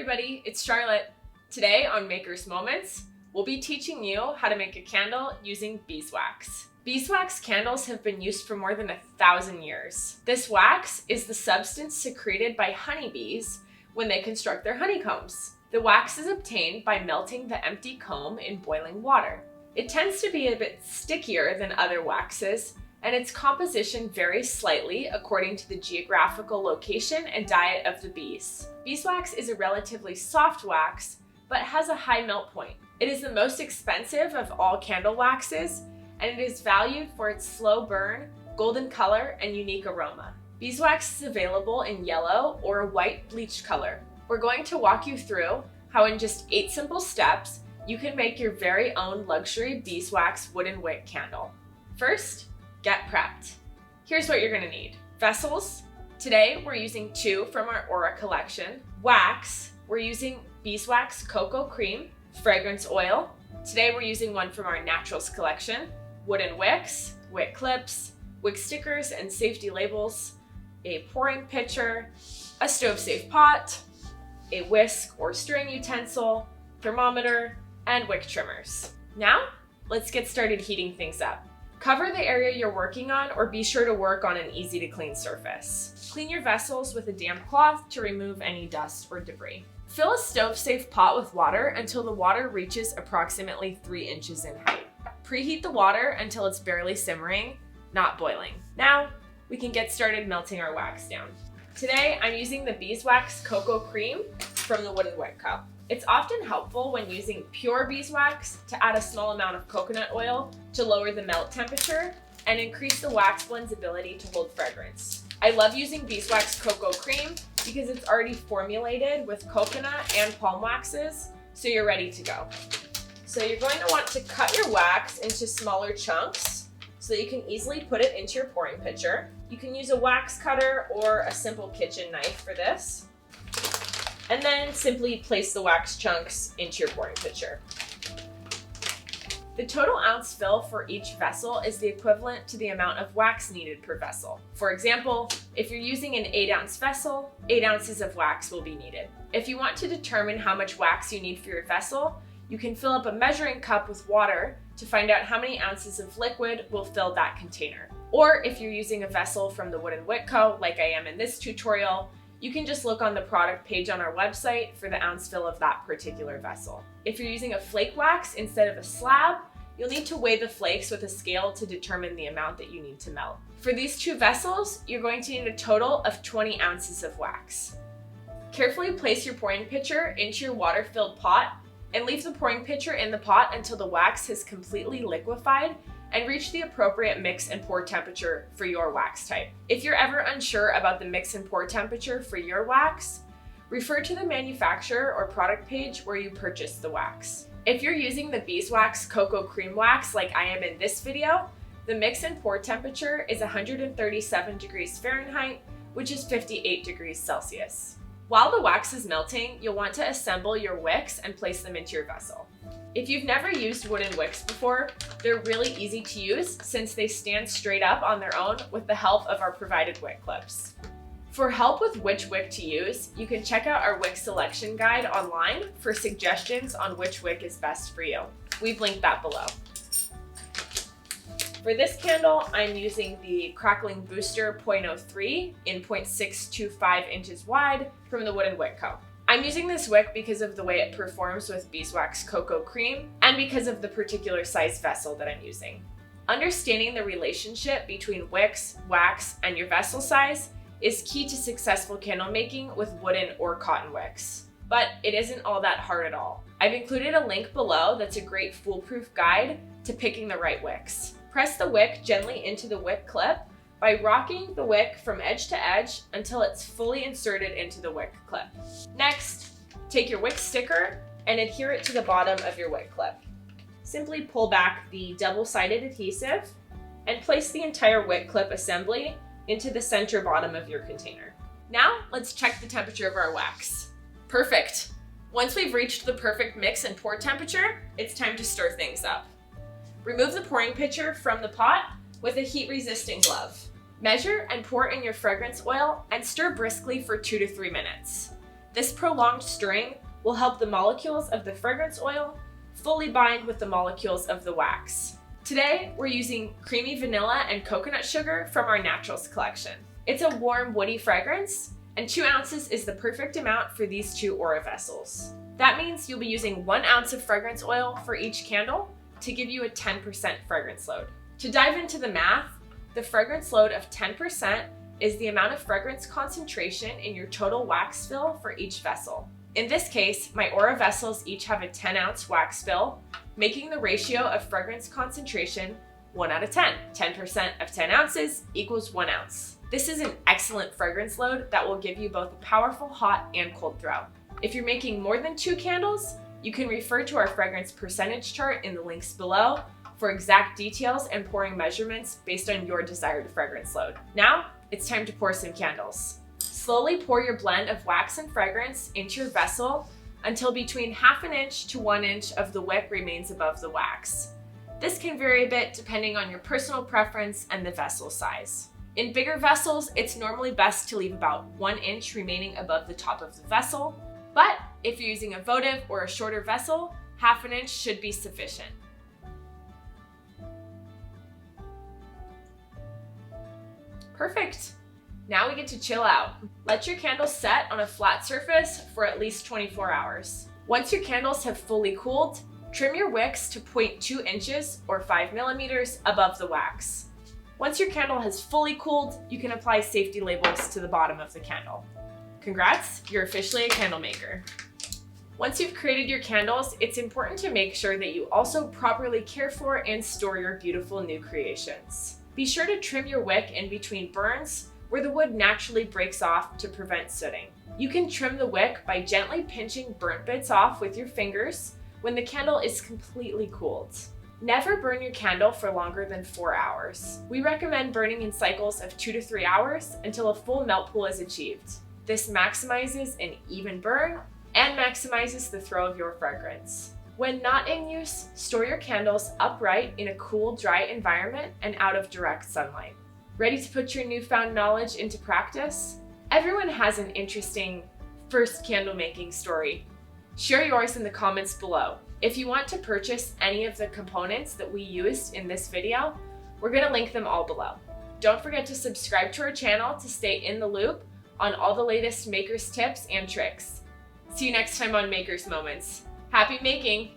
everybody, it's Charlotte. Today on Maker's Moments, we'll be teaching you how to make a candle using beeswax. Beeswax candles have been used for more than 1,000 years. This wax is the substance secreted by honeybees when they construct their honeycombs. The wax is obtained by melting the empty comb in boiling water. It tends to be a bit stickier than other waxes, and its composition varies slightly according to the geographical location and diet of the bees. Beeswax is a relatively soft wax, but has a high melt point. It is the most expensive of all candle waxes, and it is valued for its slow burn, golden color, and unique aroma. Beeswax is available in yellow or a white bleached color. We're going to walk you through how in just 8 simple steps, you can make your very own luxury beeswax wooden wick candle. First, get prepped. Here's what you're gonna need. Vessels. Today, we're using 2 from our Aura collection. Wax. We're using beeswax cocoa cream. Fragrance oil. Today, we're using one from our Naturals collection. Wooden wicks, wick clips, wick stickers and safety labels, a pouring pitcher, a stove-safe pot, a whisk or stirring utensil, thermometer, and wick trimmers. Now, let's get started heating things up. Cover the area you're working on, or be sure to work on an easy to clean surface. Clean your vessels with a damp cloth to remove any dust or debris. Fill a stove-safe pot with water until the water reaches approximately 3 inches in height. Preheat the water until it's barely simmering, not boiling. Now, we can get started melting our wax down. Today, I'm using the beeswax cocoa cream from the Wooden Wick cup. It's often helpful when using pure beeswax to add a small amount of coconut oil to lower the melt temperature and increase the wax blend's ability to hold fragrance. I love using beeswax cocoa cream because it's already formulated with coconut and palm waxes, so you're ready to go. So you're going to want to cut your wax into smaller chunks so that you can easily put it into your pouring pitcher. You can use a wax cutter or a simple kitchen knife for this. And then simply place the wax chunks into your pouring pitcher. The total ounce fill for each vessel is the equivalent to the amount of wax needed per vessel. For example, if you're using an 8-ounce vessel, 8 ounces of wax will be needed. If you want to determine how much wax you need for your vessel, you can fill up a measuring cup with water to find out how many ounces of liquid will fill that container. Or if you're using a vessel from the Wooden Wick Co., like I am in this tutorial, you can just look on the product page on our website for the ounce fill of that particular vessel. If you're using a flake wax instead of a slab, you'll need to weigh the flakes with a scale to determine the amount that you need to melt. For these 2 vessels, you're going to need a total of 20 ounces of wax. Carefully place your pouring pitcher into your water-filled pot and leave the pouring pitcher in the pot until the wax has completely liquefied and reach the appropriate mix and pour temperature for your wax type. If you're ever unsure about the mix and pour temperature for your wax, refer to the manufacturer or product page where you purchased the wax. If you're using the beeswax cocoa cream wax like I am in this video, the mix and pour temperature is 137 degrees Fahrenheit, which is 58 degrees Celsius. While the wax is melting, you'll want to assemble your wicks and place them into your vessel. If you've never used wooden wicks before, they're really easy to use since they stand straight up on their own with the help of our provided wick clips. For help with which wick to use, you can check out our wick selection guide online for suggestions on which wick is best for you. We've linked that below. For this candle, I'm using the Crackling Booster 0.03 in 0.625 inches wide from the Wooden Wick Co. I'm using this wick because of the way it performs with beeswax cocoa cream and because of the particular size vessel that I'm using. Understanding the relationship between wicks, wax, and your vessel size is key to successful candle making with wooden or cotton wicks. But it isn't all that hard at all. I've included a link below that's a great foolproof guide to picking the right wicks. Press the wick gently into the wick clip by rocking the wick from edge to edge until it's fully inserted into the wick clip. Next, take your wick sticker and adhere it to the bottom of your wick clip. Simply pull back the double-sided adhesive and place the entire wick clip assembly into the center bottom of your container. Now, let's check the temperature of our wax. Perfect. Once we've reached the perfect mix and pour temperature, it's time to stir things up. Remove the pouring pitcher from the pot with a heat-resistant glove. Measure and pour in your fragrance oil and stir briskly for 2 to 3 minutes. This prolonged stirring will help the molecules of the fragrance oil fully bind with the molecules of the wax. Today, we're using creamy vanilla and coconut sugar from our Naturals collection. It's a warm, woody fragrance, and 2 ounces is the perfect amount for these 2 Aura vessels. That means you'll be using 1 ounce of fragrance oil for each candle to give you a 10% fragrance load. To dive into the math, the fragrance load of 10% is the amount of fragrance concentration in your total wax fill for each vessel. In this case, my Aura vessels each have a 10-ounce wax fill, making the ratio of fragrance concentration 1 out of 10. 10% of 10 ounces equals 1 ounce. This is an excellent fragrance load that will give you both a powerful hot and cold throw. If you're making more than 2 candles, you can refer to our fragrance percentage chart in the links below for exact details and pouring measurements based on your desired fragrance load. Now, it's time to pour some candles. Slowly pour your blend of wax and fragrance into your vessel until between 1/2 inch to 1 inch of the wick remains above the wax. This can vary a bit depending on your personal preference and the vessel size. In bigger vessels, it's normally best to leave about 1 inch remaining above the top of the vessel, but if you're using a votive or a shorter vessel, 1/2 inch should be sufficient. Perfect. Now we get to chill out. Let your candles set on a flat surface for at least 24 hours. Once your candles have fully cooled, trim your wicks to 0.2 inches or 5 millimeters above the wax. Once your candle has fully cooled, you can apply safety labels to the bottom of the candle. Congrats, you're officially a candle maker. Once you've created your candles, it's important to make sure that you also properly care for and store your beautiful new creations. Be sure to trim your wick in between burns where the wood naturally breaks off to prevent sooting. You can trim the wick by gently pinching burnt bits off with your fingers when the candle is completely cooled. Never burn your candle for longer than 4 hours. We recommend burning in cycles of 2 to 3 hours until a full melt pool is achieved. This maximizes an even burn and maximizes the throw of your fragrance. When not in use, store your candles upright in a cool, dry environment and out of direct sunlight. Ready to put your newfound knowledge into practice? Everyone has an interesting first candle making story. Share yours in the comments below. If you want to purchase any of the components that we used in this video, we're going to link them all below. Don't forget to subscribe to our channel to stay in the loop on all the latest makers tips and tricks. See you next time on Makers Moments. Happy making!